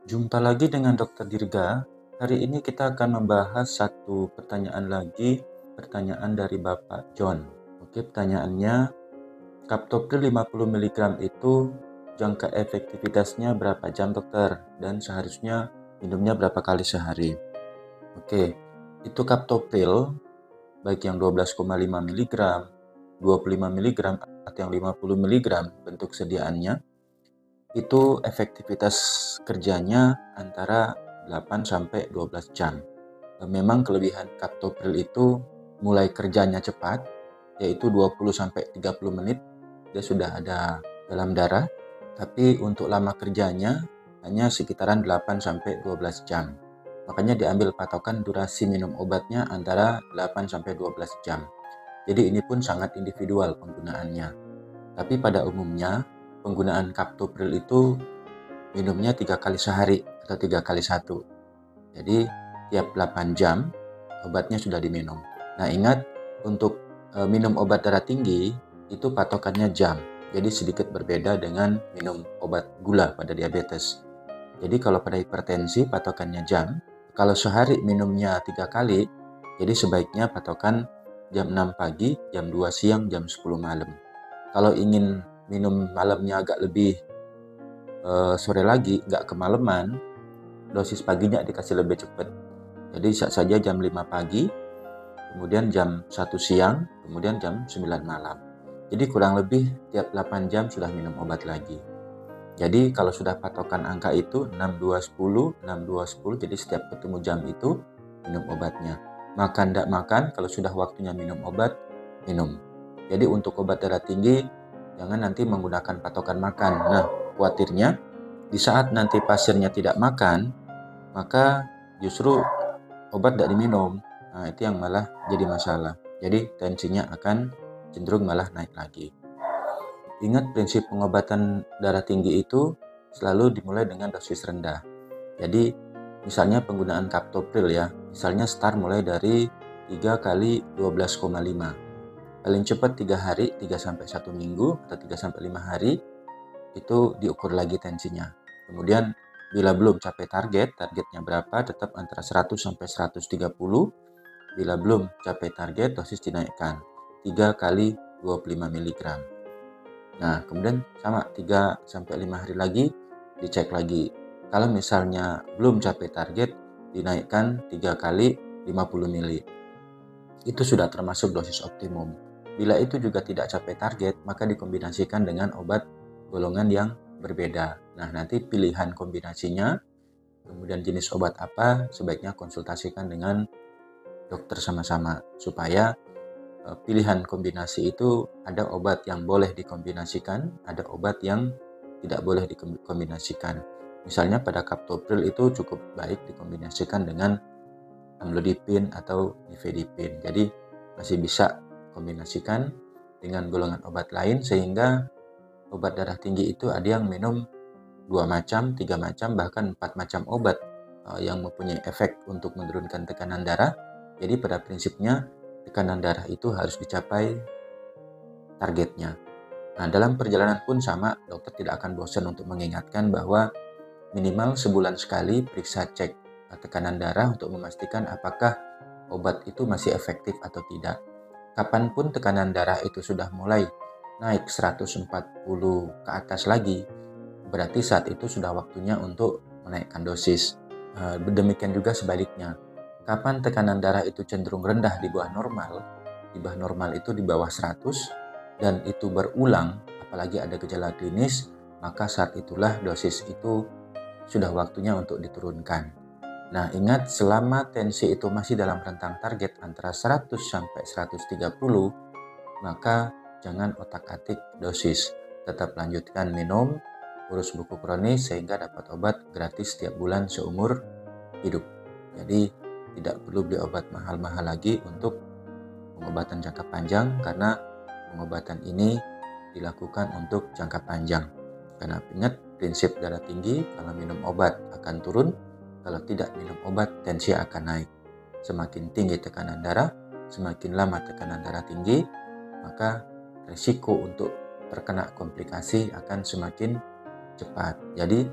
Jumpa lagi dengan Dokter Dirga. Hari ini kita akan membahas satu pertanyaan lagi, pertanyaan dari Bapak John. Oke, pertanyaannya, Captopril 50 mg itu jangka efektivitasnya berapa jam, dokter? Dan seharusnya minumnya berapa kali sehari? Oke, itu Captopril, baik yang 12,5 mg, 25 mg, atau yang 50 mg bentuk sediaannya, itu efektivitas kerjanya antara 8 sampai 12 jam. Memang kelebihan Captopril itu mulai kerjanya cepat, yaitu 20 sampai 30 menit dia sudah ada dalam darah, tapi untuk lama kerjanya hanya sekitaran 8 sampai 12 jam. Makanya diambil patokan durasi minum obatnya antara 8 sampai 12 jam. Jadi ini pun sangat individual penggunaannya. Tapi pada umumnya penggunaan Captopril itu minumnya 3 kali sehari atau 3 kali 1. Jadi tiap 8 jam obatnya sudah diminum. Nah, ingat untuk minum obat darah tinggi itu patokannya jam. Jadi sedikit berbeda dengan minum obat gula pada diabetes. Jadi kalau pada hipertensi patokannya jam. Kalau sehari minumnya 3 kali, jadi sebaiknya patokan jam 6 pagi, jam 2 siang, jam 10 malam. Kalau ingin minum malamnya agak lebih sore lagi, nggak kemalaman, dosis paginya dikasih lebih cepat. Jadi bisa saja jam 5 pagi, kemudian jam 1 siang, kemudian jam 9 malam. Jadi kurang lebih tiap 8 jam sudah minum obat lagi. Jadi kalau sudah patokan angka itu 6, 2, 10, 6, 2, 10, jadi setiap ketemu jam itu minum obatnya. Makan tidak makan, kalau sudah waktunya minum obat, minum. Jadi untuk obat darah tinggi, jangan nanti menggunakan patokan makan. Nah, khawatirnya di saat nanti pasiennya tidak makan, maka justru obat tidak diminum. Nah, itu yang malah jadi masalah. Jadi tensinya akan cenderung malah naik lagi. Ingat prinsip pengobatan darah tinggi itu selalu dimulai dengan dosis rendah. Jadi misalnya penggunaan Captopril ya, misalnya start mulai dari 3 kali 12,5. Paling cepat 3 hari, 3 sampai 1 minggu atau 3 sampai 5 hari itu diukur lagi tensinya. Kemudian bila belum capai targetnya berapa, tetap antara 100 sampai 130. Bila belum capai target, dosis dinaikkan 3 kali 25 mg. Nah, kemudian sama 3 sampai 5 hari lagi dicek lagi. Kalau misalnya belum capai target, dinaikkan 3 kali 50 ml. Itu sudah termasuk dosis optimum. Bila itu juga tidak capai target, maka dikombinasikan dengan obat golongan yang berbeda. Nah, nanti pilihan kombinasinya, kemudian jenis obat apa, sebaiknya konsultasikan dengan dokter sama-sama supaya pilihan kombinasi itu ada obat yang boleh dikombinasikan, ada obat yang tidak boleh dikombinasikan. Misalnya pada Captopril itu cukup baik dikombinasikan dengan amlodipin atau nifedipin. Jadi masih bisa kombinasikan dengan golongan obat lain sehingga obat darah tinggi itu ada yang minum 2 macam, 3 macam, bahkan 4 macam obat yang mempunyai efek untuk menurunkan tekanan darah. Jadi pada prinsipnya tekanan darah itu harus dicapai targetnya. Nah, dalam perjalanan pun sama, dokter tidak akan bosan untuk mengingatkan bahwa minimal sebulan sekali periksa cek tekanan darah untuk memastikan apakah obat itu masih efektif atau tidak. Kapanpun tekanan darah itu sudah mulai naik 140 ke atas lagi, berarti saat itu sudah waktunya untuk menaikkan dosis. Demikian juga sebaliknya. Kapan tekanan darah itu cenderung rendah di bawah normal itu di bawah 100, dan itu berulang, apalagi ada gejala klinis, maka saat itulah dosis itu sudah waktunya untuk diturunkan. Nah, ingat selama tensi itu masih dalam rentang target antara 100 sampai 130, maka jangan otak-atik dosis. Tetap lanjutkan minum, urus buku kronis sehingga dapat obat gratis setiap bulan seumur hidup. Jadi tidak perlu beli obat mahal-mahal lagi untuk pengobatan jangka panjang, karena pengobatan ini dilakukan untuk jangka panjang. Karena ingat prinsip darah tinggi, kalau minum obat akan turun, kalau tidak minum obat tensi akan naik. Semakin tinggi tekanan darah, semakin lama tekanan darah tinggi, maka risiko untuk terkena komplikasi akan semakin cepat. Jadi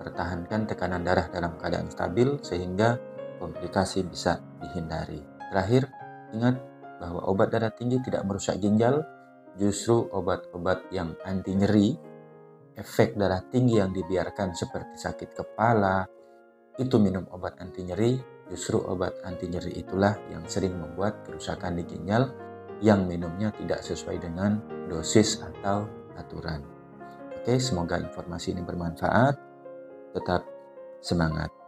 mempertahankan tekanan darah dalam keadaan stabil sehingga komplikasi bisa dihindari. Terakhir, ingat bahwa obat darah tinggi tidak merusak ginjal, justru obat-obat yang anti nyeri, efek darah tinggi yang dibiarkan seperti sakit kepala, itu minum obat anti nyeri, justru obat anti nyeri itulah yang sering membuat kerusakan di ginjal yang minumnya tidak sesuai dengan dosis atau aturan. Oke, semoga informasi ini bermanfaat. Tetap semangat.